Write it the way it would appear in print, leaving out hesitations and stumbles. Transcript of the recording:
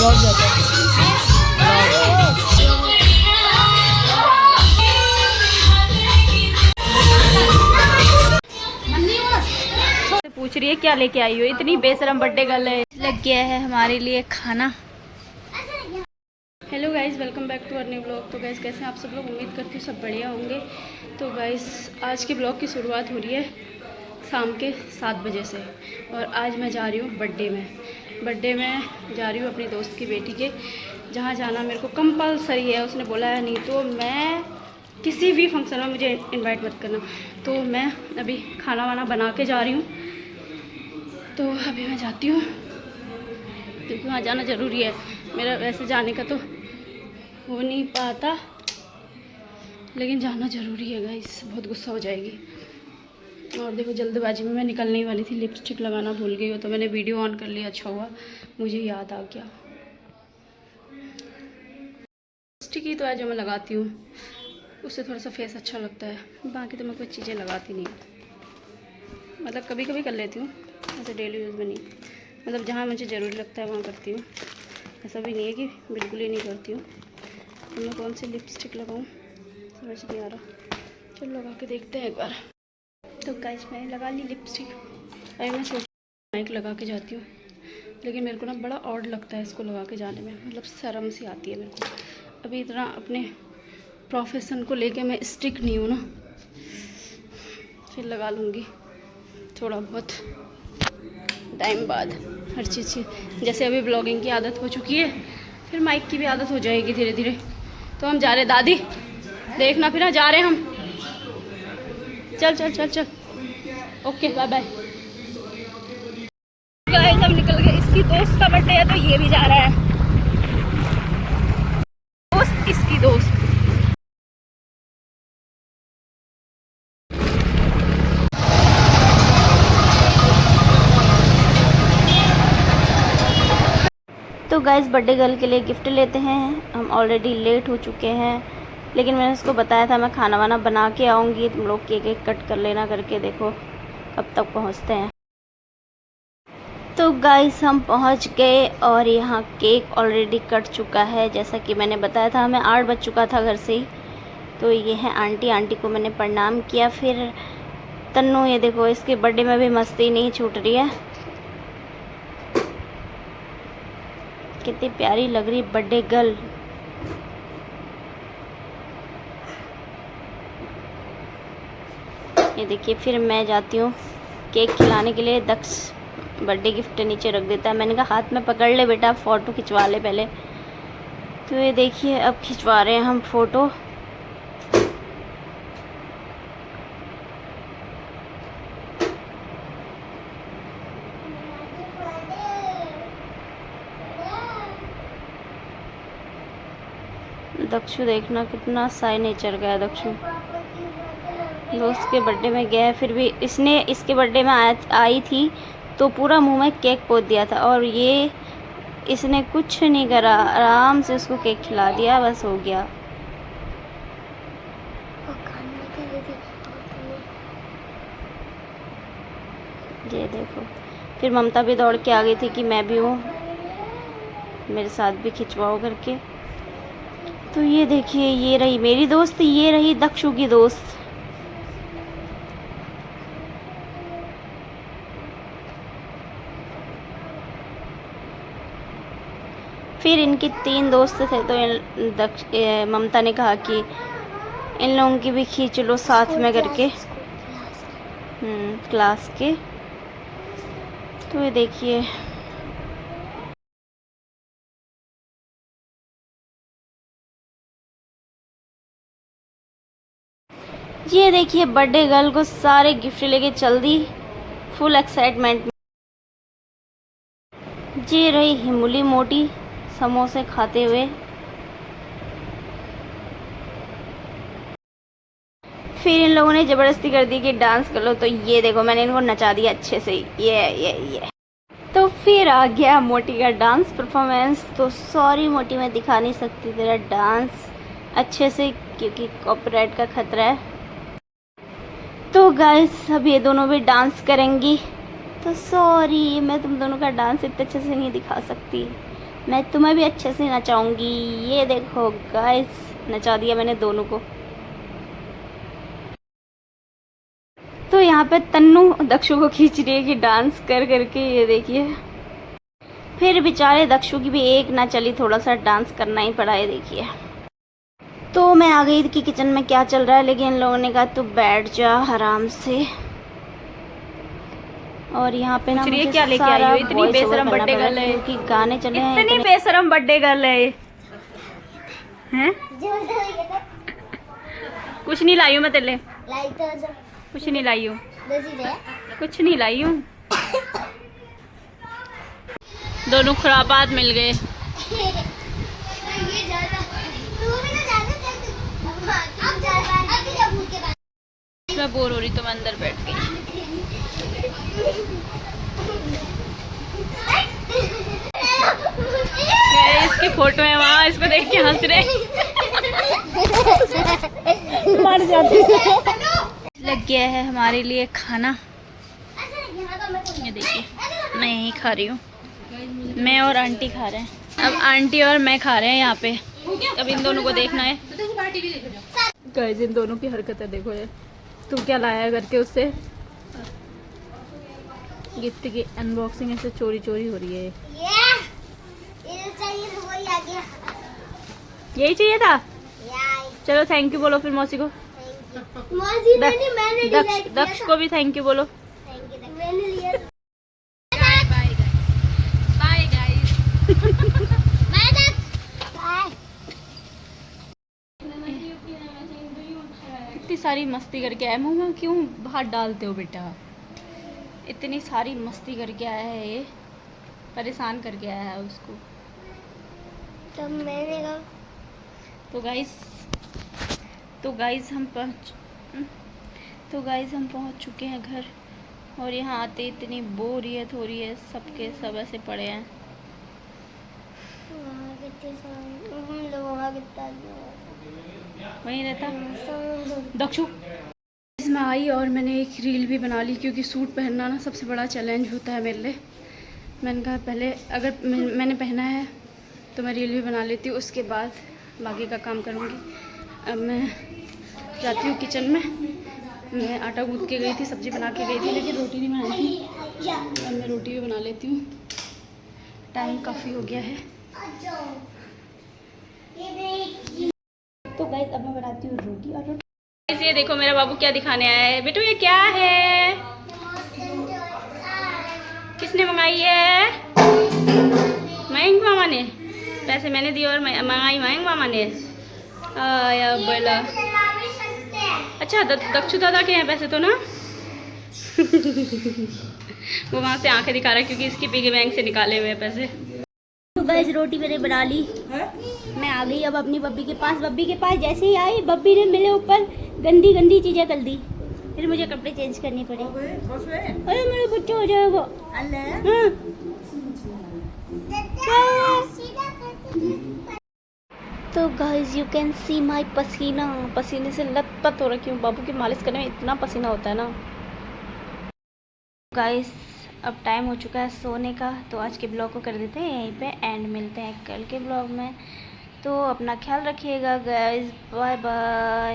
Blog जाता है। पूछ रही है क्या लेके आई हो, इतनी बेशरम बर्थडे गर्ल है। लग गया है हमारे लिए खाना। Hello guys, welcome back to our new blog. तो गाइस कैसे हैं आप सब लोग, उम्मीद करती हूँ सब बढ़िया होंगे। तो गाइस आज के ब्लॉग की शुरुआत हो रही है शाम के 7 बजे से, और आज मैं जा रही हूँ बर्थडे में जा रही हूँ अपनी दोस्त की बेटी के, जहाँ जाना मेरे को कंपलसरी है। उसने बोला है नहीं तो मैं किसी भी फंक्शन में मुझे इनवाइट मत करना। तो मैं अभी खाना वाना बना के जा रही हूँ। तो अभी मैं जाती हूँ क्योंकि वहाँ जाना ज़रूरी है। मेरा वैसे जाने का तो हो नहीं पाता, लेकिन जाना ज़रूरी है गाइस, बहुत गुस्सा हो जाएगी। और देखो जल्दबाजी में मैं निकलने ही वाली थी, लिपस्टिक लगाना भूल गई हो, तो मैंने वीडियो ऑन कर लिया। अच्छा हुआ मुझे याद आ गया। लिपस्टिक ही तो है जो मैं लगाती हूँ, उससे थोड़ा सा फेस अच्छा लगता है। बाकी तो मैं कोई चीज़ें लगाती नहीं, मतलब कभी कभी कर लेती हूँ, ऐसे डेली यूज़ में नहीं। मतलब जहाँ मुझे ज़रूरी लगता है वहाँ करती हूँ, ऐसा भी नहीं है कि बिल्कुल ही नहीं करती हूँ। तो मैं कौन सी लिपस्टिक लगाऊँ समझ नहीं आ रहा। चलो लगा के देखते हैं एक बार। तो गाइस मैंने लगा ली लिपस्टिक। अभी मैं सोच माइक लगा के जाती हूँ, लेकिन मेरे को ना बड़ा ऑड लगता है इसको लगा के जाने में, मतलब शर्म सी आती है मेरे को। अभी इतना अपने प्रोफेशन को लेके मैं स्ट्रिक्ट नहीं हूँ ना, फिर लगा लूँगी थोड़ा बहुत टाइम बाद हर चीज़ की। जैसे अभी ब्लॉगिंग की आदत हो चुकी है, फिर माइक की भी आदत हो जाएगी धीरे धीरे। तो हम जा रहे दादी, देखना फिर जा रहे हम। चल चल चल चल, ओके बाय बाय। गाइस हम निकल गए। इसकी दोस्त का बर्थडे है तो ये भी जा रहा है, दोस्त इसकी दोस्त। तो गाइस बर्थडे गर्ल के लिए गिफ्ट लेते हैं। हम ऑलरेडी लेट हो चुके हैं, लेकिन मैंने उसको बताया था मैं खाना वाना बना के आऊँगी, तुम लोग केक एक कट कर लेना करके। देखो कब तक पहुँचते हैं। तो गाइस हम पहुँच गए और यहाँ केक ऑलरेडी कट चुका है, जैसा कि मैंने बताया था। हमें 8 बज चुका था घर से ही। तो ये है आंटी को मैंने प्रणाम किया। फिर तन्नू, ये देखो इसके बर्थडे में भी मस्ती नहीं छूट रही है, कितनी प्यारी लग रही बर्थडे गर्ल। ये देखिए फिर मैं जाती हूँ केक खिलाने के लिए। दक्ष बर्थडे गिफ्ट नीचे रख देता है। मैंने कहा हाथ में पकड़ ले बेटा, फ़ोटो खिंचवा ले पहले। तो ये देखिए अब खिंचवा रहे हैं हम फ़ोटो। दक्षु देखना कितना साई नेचर का है दक्षु। दोस्त के बर्थडे में गया है, फिर भी इसने इसके बर्थडे में आई थी तो पूरा मुंह में केक पोत दिया था, और ये इसने कुछ नहीं करा, आराम से उसको केक खिला दिया, बस हो गया। ये देखो फिर ममता भी दौड़ के आ गई थी कि मैं भी हूँ, मेरे साथ भी खिंचवाओ करके। तो ये देखिए ये रही मेरी दोस्त, ये रही दक्षु की दोस्त। फिर इनके 3 दोस्त थे, तो ममता ने कहा कि इन लोगों की भी खींच लो साथ में करके, क्लास के। तो ये देखिए बर्थडे गर्ल को सारे गिफ्ट लेके चल दी, फुल एक्साइटमेंट में। ये रही हिमुली मोटी समोसे खाते हुए। फिर इन लोगों ने ज़बरदस्ती कर दी कि डांस कर लो, तो ये देखो मैंने इनको नचा दिया अच्छे से। ये तो फिर आ गया मोटी का डांस परफॉर्मेंस। तो सॉरी मोटी, मैं दिखा नहीं सकती तेरा डांस अच्छे से क्योंकि कॉपीराइट का खतरा है। तो गाइस अब ये दोनों भी डांस करेंगी, तो सॉरी मैं तुम दोनों का डांस इतने अच्छे से नहीं दिखा सकती। मैं तुम्हें भी अच्छे से नचाऊंगी। ये देखो गाइस, नचा दिया मैंने दोनों को। तो यहाँ पे तन्नू दक्षु को खींच रही है कि डांस कर करके। ये देखिए, फिर बेचारे दक्षु की भी एक ना चली, थोड़ा सा डांस करना ही पड़ा। ये देखिए, तो मैं आ गई कि किचन में क्या चल रहा है, लेकिन इन लोगों ने कहा तू बैठ जा आराम से। और यहाँ पे ना मुझे क्या लेके आई हो? इतनी बेशरम बर्थडे गर्ल है कि गाने चले हैं। इतनी बेशरम बर्थडे गर्ल है हैं? कुछ नहीं लाई हूँ मैं तेरे लिए, कुछ नहीं लाई हूँ, कुछ नहीं लाई हूँ। दोनों खुरापात मिल गए। मैं बोर हो रही तो मैं अंदर बैठ गई। इसकी फोटो है वहाँ, इसको देख के हंस रहे। मर जाते। लग गया है हमारे लिए खाना। ये देखिए, मैं यही खा रही हूँ, मैं और आंटी खा रहे हैं। अब आंटी और मैं खा रहे हैं यहाँ पे। अब इन दोनों को देखना है। गाइस, इन दोनों की हरकतें देखो। ये तू क्या लाया करके उससे गिफ्ट की अनबॉक्सिंग ऐसे चोरी चोरी हो रही है। यही चाहिए था। चलो थैंक यू बोलो फिर मौसी को। दक्ष को भी थैंक यू बोलो। Bye guys. इतनी सारी मस्ती करके आया। मुँह में क्यों हाथ डालते हो बेटा? इतनी सारी मस्ती करके आया है ये, परेशान करके आया है उसको। तब मैंने कहा तो गाइस हम पहुंच चुके हैं घर। और यहाँ आते इतनी बोरियत हो रही है, सबके सब ऐसे पड़े हैं। वहीं रहता दक्षु। इसमें आई और मैंने एक रील भी बना ली, क्योंकि सूट पहनना ना सबसे बड़ा चैलेंज होता है मेरे लिए। मैंने कहा पहले अगर मैंने पहना है तो मैं रील भी बना लेती हूँ, उसके बाद बाकी का काम करूँगी। अब मैं जाती हूँ किचन में। मैं आटा गूँथ के गई थी, सब्ज़ी बना के गई थी, लेकिन रोटी नहीं बनाई थी। अब मैं रोटी भी बना लेती हूँ, टाइम काफ़ी हो गया है। तो गाइस, अब मैं बनाती हूँ रोटी। और रोटी, ये देखो मेरा बाबू क्या दिखाने आया है। बेटू ये क्या है? किसने मंगाई है? मयंक मामा ने। पैसे मैंने दिए और मंगाई मयंक मामा ने। आया बोला। अच्छा, दक्षु दादा के हैं पैसे तो ना। वो वहाँ से आंखें दिखा रहा है, क्योंकि इसकी पिगी बैंक से निकाले हुए पैसे। तो गाइस, रोटी मैंने बना ली। मैं आ गई अब अपनी बब्बी के पास। बब्बी के पास जैसे ही आई, बब्बी ने मेरे ऊपर गंदी गंदी चीजें कर दी। फिर मुझे कपड़े चेंज करने पड़े। अरे मेरे बच्चे हो जाए वो। तो गाइस, यू कैन सी माई पसीना। पसीने से लथपथ हो रखी हूँ। बाबू की मालिश करने में इतना पसीना होता है ना। गाइस, अब टाइम हो चुका है सोने का। तो आज के ब्लॉग को कर देते हैं यहीं पे एंड। मिलते हैं कल के ब्लॉग में। तो अपना ख्याल रखिएगा गाइस। Bye bye.